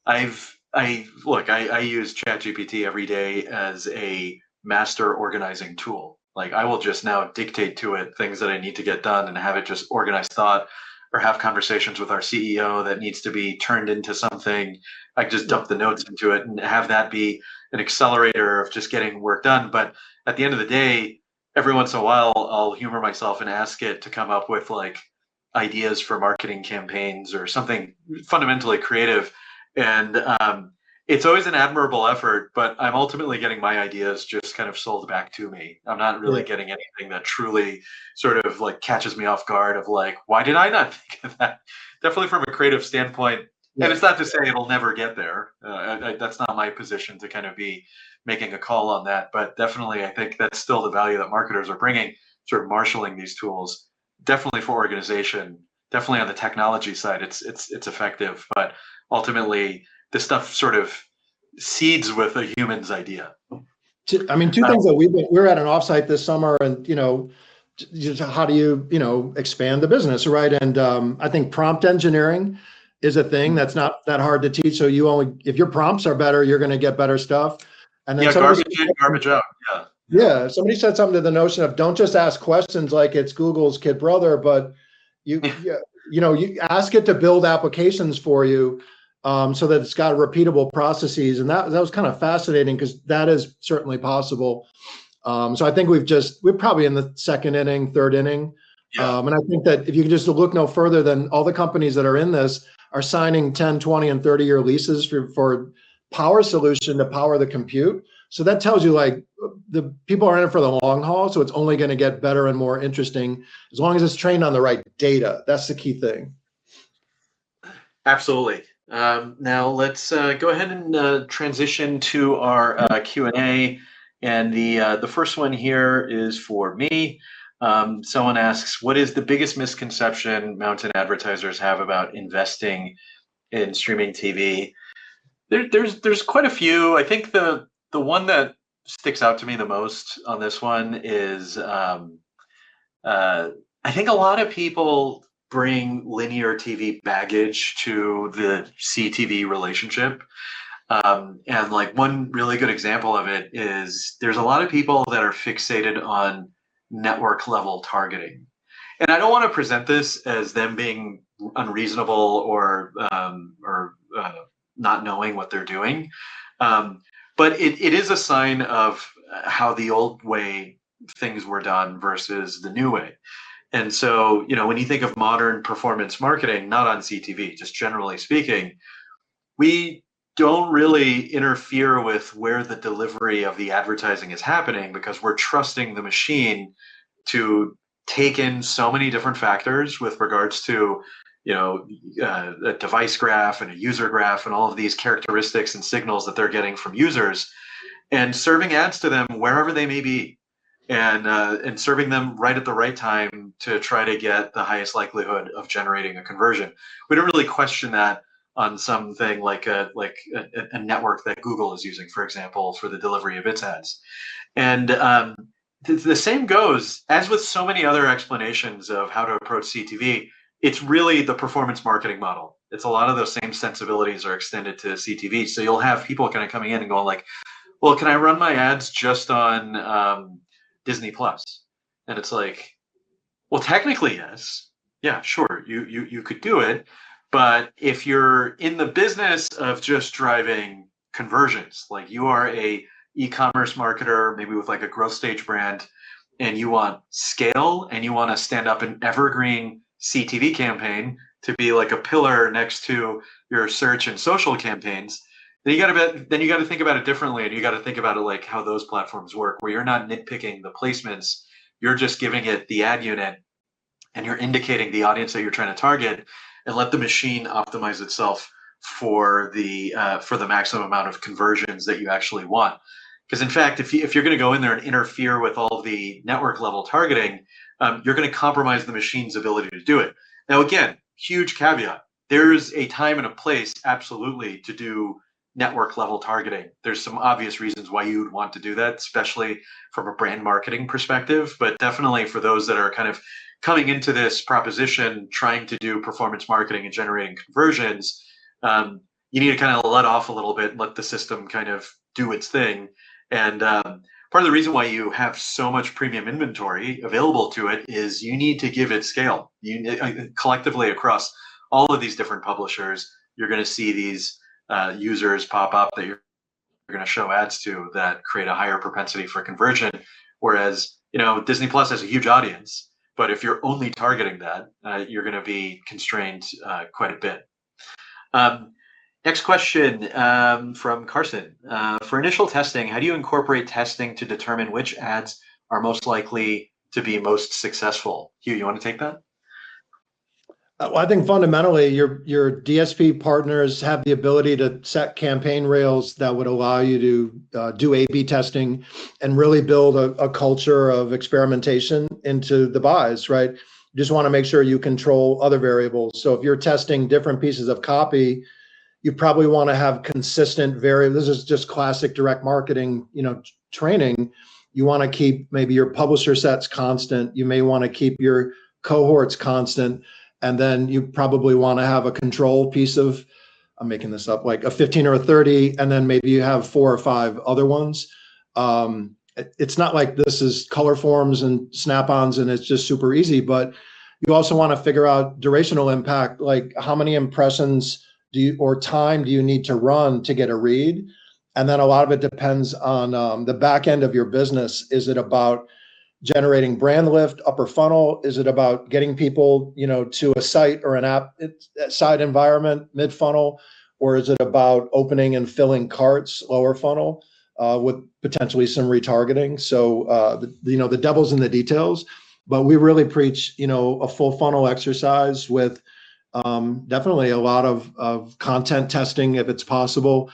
I use ChatGPT every day as a master organizing tool. Like I will just now dictate to it things that I need to get done and have it just organize thought, or have conversations with our CEO that needs to be turned into something. I can just dump the notes into it and have that be an accelerator of just getting work done. But at the end of the day, every once in a while, I'll humor myself and ask it to come up with like ideas for marketing campaigns or something fundamentally creative. And it's always an admirable effort, but I'm ultimately getting my ideas just kind of sold back to me. I'm not really getting anything that truly sort of like catches me off guard of like, why did I not think of that? Definitely from a creative standpoint. Yeah. And it's not to say it'll never get there. That's not my position to kind of be making a call on that. But definitely, I think that's still the value that marketers are bringing, sort of marshaling these tools. Definitely for organization, definitely on the technology side, it's effective. But ultimately, this stuff sort of seeds with a human's idea. I mean, two things that we're at an offsite this summer, and just how do you expand the business, right? And I think prompt engineering is a thing that's not that hard to teach. So if your prompts are better, you're going to get better stuff. And then garbage in, garbage out. Yeah. Somebody said something to the notion of don't just ask questions like it's Google's kid brother, but you ask it to build applications for you. So that it's got repeatable processes. And that was kind of fascinating because that is certainly possible. So I think we're probably in the second inning, third inning. Yeah. And I think that if you can just look no further than all the companies that are in this are signing 10, 20, and 30-year leases for power solution to power the compute. So that tells you like the people are in it for the long haul. So it's only going to get better and more interesting as long as it's trained on the right data. That's the key thing. Absolutely. Now let's go ahead and transition to our Q&A, and the first one here is for me. Someone asks, "What is the biggest misconception mountain advertisers have about investing in streaming TV?" There's quite a few. I think the one that sticks out to me the most on this one is I think a lot of people bring linear TV baggage to the CTV relationship. And like one really good example of it is there's a lot of people that are fixated on network level targeting. And I don't want to present this as them being unreasonable or not knowing what they're doing. But it is a sign of how the old way things were done versus the new way. And so, when you think of modern performance marketing, not on CTV, just generally speaking, we don't really interfere with where the delivery of the advertising is happening because we're trusting the machine to take in so many different factors with regards to, a device graph and a user graph and all of these characteristics and signals that they're getting from users and serving ads to them wherever they may be. And serving them right at the right time to try to get the highest likelihood of generating a conversion. We don't really question that on something like a network that Google is using, for example, for the delivery of its ads. And the same goes, as with so many other explanations of how to approach CTV, it's really the performance marketing model. It's a lot of those same sensibilities are extended to CTV. So you'll have people kind of coming in and going like, well, can I run my ads just on Disney Plus? And it's like, well, technically, yes. Yeah, sure. You could do it. But if you're in the business of just driving conversions, like you are a e-commerce marketer, maybe with like a growth stage brand, and you want scale and you want to stand up an evergreen CTV campaign to be like a pillar next to your search and social campaigns, then you got to think about it differently, and you got to think about it like how those platforms work, where you're not nitpicking the placements, you're just giving it the ad unit, and you're indicating the audience that you're trying to target, and let the machine optimize itself for the maximum amount of conversions that you actually want. Because in fact, if you're going to go in there and interfere with all the network level targeting, you're going to compromise the machine's ability to do it. Now, again, huge caveat. There's a time and a place, absolutely, to do network level targeting. There's some obvious reasons why you would want to do that, especially from a brand marketing perspective, but definitely for those that are kind of coming into this proposition, trying to do performance marketing and generating conversions, you need to kind of let off a little bit and let the system kind of do its thing. And part of the reason why you have so much premium inventory available to it is you need to give it scale. You collectively across all of these different publishers, you're going to see these users pop up that you're going to show ads to that create a higher propensity for conversion. Whereas, Disney Plus has a huge audience, but if you're only targeting that, you're going to be constrained quite a bit. Next question from Carson. For initial testing, how do you incorporate testing to determine which ads are most likely to be most successful? Hugh, you want to take that? Well, I think fundamentally your DSP partners have the ability to set campaign rails that would allow you to do A/B testing and really build a culture of experimentation into the buys, right? You just want to make sure you control other variables. So if you're testing different pieces of copy, you probably want to have consistent this is just classic direct marketing, training. You want to keep maybe your publisher sets constant. You may want to keep your cohorts constant. And then you probably want to have a control piece of, I'm making this up, like a 15 or a 30, and then maybe you have 4 or 5 other ones. It's not like this is color forms and snap-ons and it's just super easy, but you also want to figure out durational impact, like how many impressions or time do you need to run to get a read? And then a lot of it depends on the back end of your business. Is it about generating brand lift, upper funnel? Is it about getting people, to a site or an app side environment, mid funnel? Or is it about opening and filling carts, lower funnel, with potentially some retargeting? So, the devil's in the details, but we really preach, a full funnel exercise with definitely a lot of content testing if it's possible.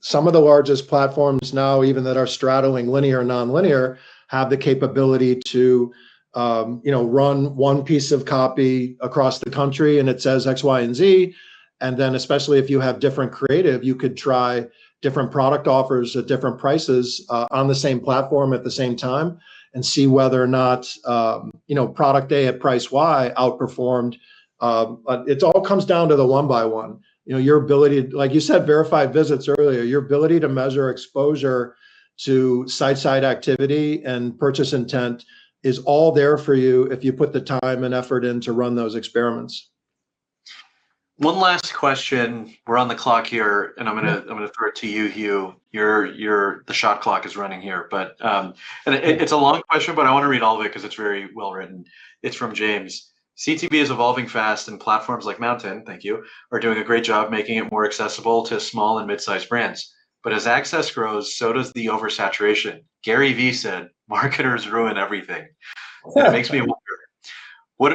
Some of the largest platforms now, even that are straddling linear and nonlinear, have the capability to, run one piece of copy across the country and it says X, Y, and Z. And then especially if you have different creative, you could try different product offers at different prices on the same platform at the same time and see whether or not, product A at price Y outperformed. It all comes down to the one by one. Your ability, like you said, verified visits earlier, your ability to measure exposure to site activity and purchase intent is all there for you if you put the time and effort in to run those experiments. One last question. We're on the clock here, and I'm gonna throw it to you, Hugh. The shot clock is running here, but it's a long question, but I want to read all of it because it's very well written. It's from James. CTV is evolving fast, and platforms like MNTN, thank you, are doing a great job making it more accessible to small and mid-sized brands. But as access grows, so does the oversaturation. Gary Vee said, "Marketers ruin everything." And it makes me wonder,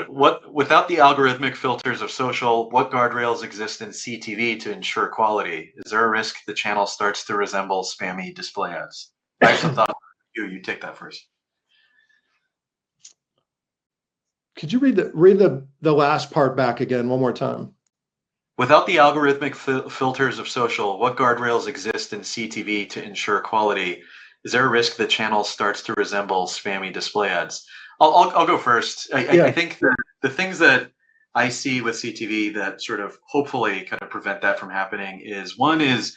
what without the algorithmic filters of social, what guardrails exist in CTV to ensure quality? Is there a risk the channel starts to resemble spammy display ads? I have some thoughts. You take that first. Could you read the last part back again one more time? Without the algorithmic filters of social, what guardrails exist in CTV to ensure quality? Is there a risk the channel starts to resemble spammy display ads? I'll go first. I think the things that I see with CTV that sort of hopefully kind of prevent that from happening is, one is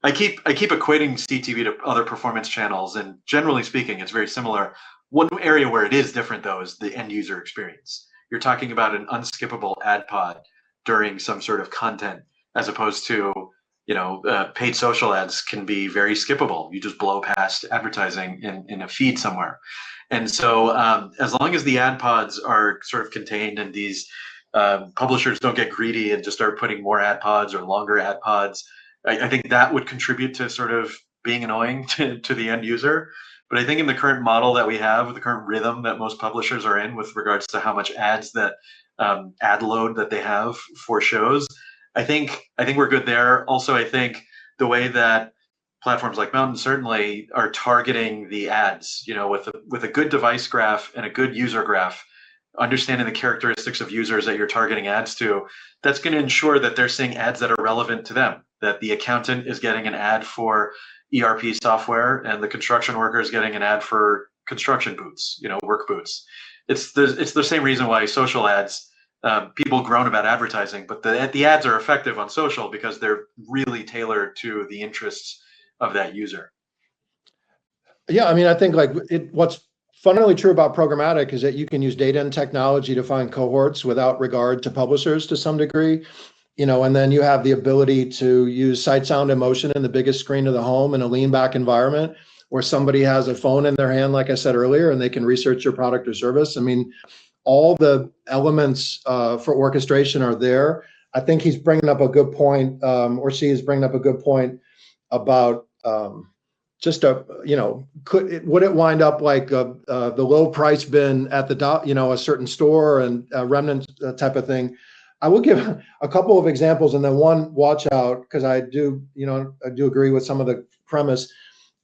I keep equating CTV to other performance channels, and generally speaking, it's very similar. One area where it is different, though, is the end user experience. You're talking about an unskippable ad pod during some sort of content, as opposed to, paid social ads can be very skippable. You just blow past advertising in a feed somewhere. And so as long as the ad pods are sort of contained and these publishers don't get greedy and just start putting more ad pods or longer ad pods, I think that would contribute to sort of being annoying to the end user. But I think in the current model that we have, with the current rhythm that most publishers are in with regards to how much ads that ad load that they have for shows, I think we're good there. Also, I think the way that platforms like Mountain certainly are targeting the ads, with a good device graph and a good user graph, understanding the characteristics of users that you're targeting ads to, that's going to ensure that they're seeing ads that are relevant to them, that the accountant is getting an ad for ERP software and the construction worker is getting an ad for construction boots, work boots. It's the same reason why social ads, people groan about advertising, but the ads are effective on social because they're really tailored to the interests of that user. Yeah, I mean, I think what's fundamentally true about programmatic is that you can use data and technology to find cohorts without regard to publishers to some degree, and then you have the ability to use sight, sound, and motion in the biggest screen of the home in a lean back environment where somebody has a phone in their hand, like I said earlier, and they can research your product or service. I mean, all the elements for orchestration are there. I think he's bringing up a good point, or she is bringing up a good point about would it wind up like the low price bin at the a certain store and remnant type of thing. I will give a couple of examples and then one watch out, because I do agree with some of the premise.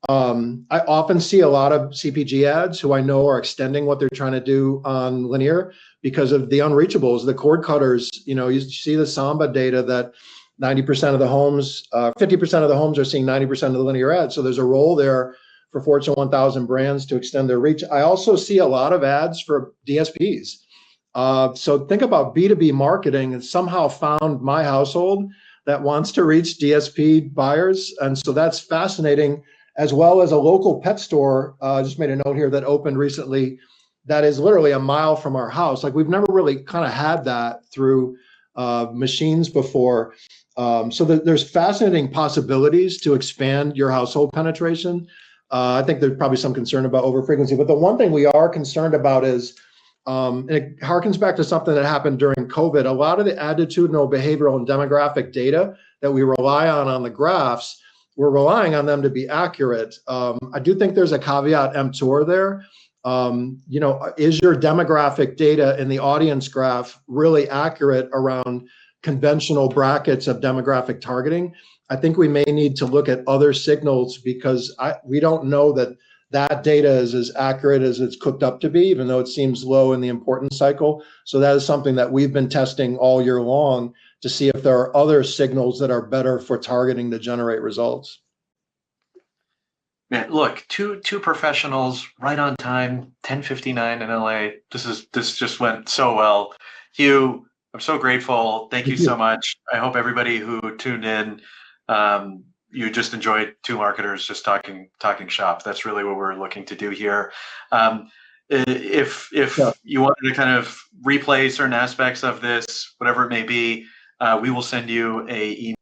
I often see a lot of CPG ads who I know are extending what they're trying to do on linear because of the unreachables, the cord cutters. You see the Samba data that 90% of the homes, 50% of the homes are seeing 90% of the linear ads. So there's a role there for Fortune 1000 brands to extend their reach. I also see a lot of ads for DSPs. So think about B2B marketing and somehow found my household that wants to reach DSP buyers. And so that's fascinating, as well as a local pet store. Just made a note here that opened recently that is literally a mile from our house. Like, we've never really kind of had that through machines before. So there's fascinating possibilities to expand your household penetration. I think there's probably some concern about overfrequency, but the one thing we are concerned about is, and it harkens back to something that happened during COVID, a lot of the attitudinal, behavioral, and demographic data that we rely on the graphs, we're relying on them to be accurate. I do think there's a caveat emptor there. Is your demographic data in the audience graph really accurate around conventional brackets of demographic targeting? I think we may need to look at other signals because we don't know that data is as accurate as it's cooked up to be, even though it seems low in the importance cycle. So that is something that we've been testing all year long to see if there are other signals that are better for targeting to generate results. Man, look, two professionals right on time, 10:59 in LA. This just went so well. Hugh, I'm so grateful. Thank you so much. I hope everybody who tuned in, you just enjoyed two marketers just talking shop. That's really what we're looking to do here. If you wanted to kind of replay certain aspects of this, whatever it may be, we will send you a email